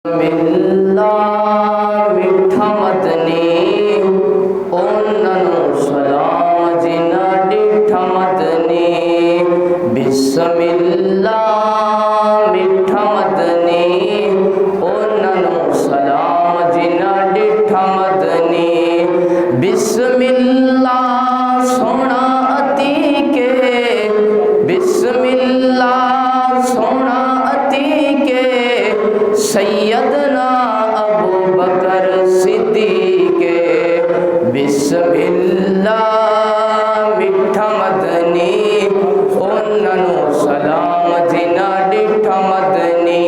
मिल्ला मिठा मदनी ओननु सलाम जिना डिठा मदनी बिस्मिल्लाह मिठा मदनी ओननु सलाम जिना डिठा मदनी बिस्मिल्लाह सोना अती के बिस्मिल्लाह सोना अती के सैयदना अबू बकर सिद्दीक़ बिस्मिल्लाह मिठा मदनी ओननु सलाम जिना डिठा मदनी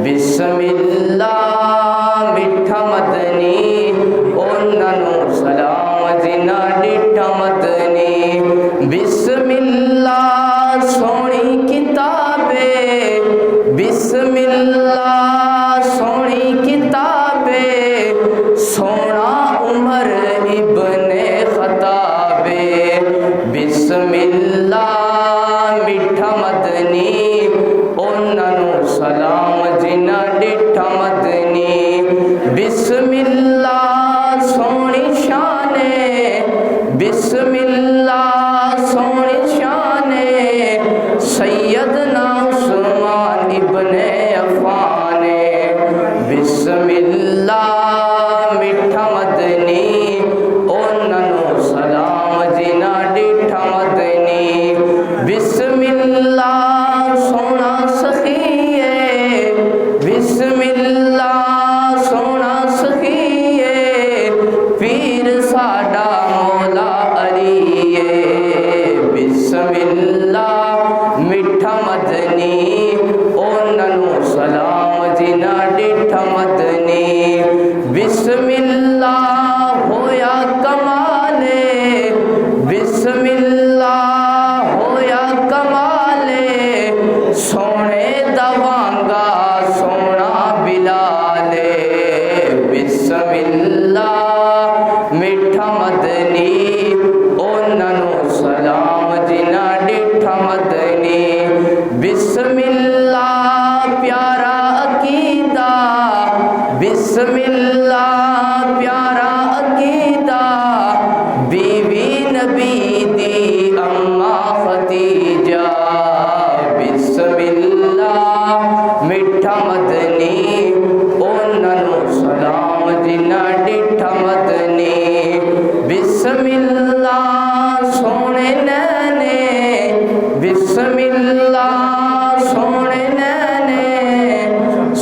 बिस्मिल्लाह मिठा मदनी ओननु सलाम जिना डिठा मदनी बिस्मिल्लाह सोनी किताबे बिस्मिल्लाह सोनी किताबे सोना उमर इब्ने खताबे बिस्मिल्लाह मिठा मदनी ओननु सलाम जिना डिठा मदनी बिस्मिल्लाह सोनी शाने बिस्मिल्लाह सोनी शाने सैयदना उस्मान इब्ने अफ़ाने बिस्मिल्लाह मिठा मदनी ओननु सलाम जिना डिठा मदनी बिस्मिल्लाह सोना सखिए बिस्मिल्लाह सोना सखिए पीर साडा मौला अलीए बिस्मिल्लाह मिठा मदनी ओननु सलाम जिना डिठा मदनी बिस्मिल्लाह होया कमाले बिस्मिल्लाह होया कमाले सोने दवांगा सोना बिलाले बिस्मिल्लाह मिठा मदनी ओननु सलाम जिना डिठा मदनी बिस्मिल्लाह प्यारा अकीदा बिस्मिल्लाह प्यारा अकीदा बीवी नबी दी अम्मा खदीजा बिस्मिल्लाह मिठा मदनी ओननु सलाम जिना डिठा मदनी बिस्मिल्लाह सोने नैने बिस्मिल्लाह सोने नैने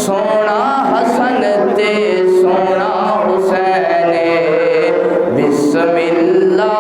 सोना हसन ते सोना हुसैन बिस्मिल्लाह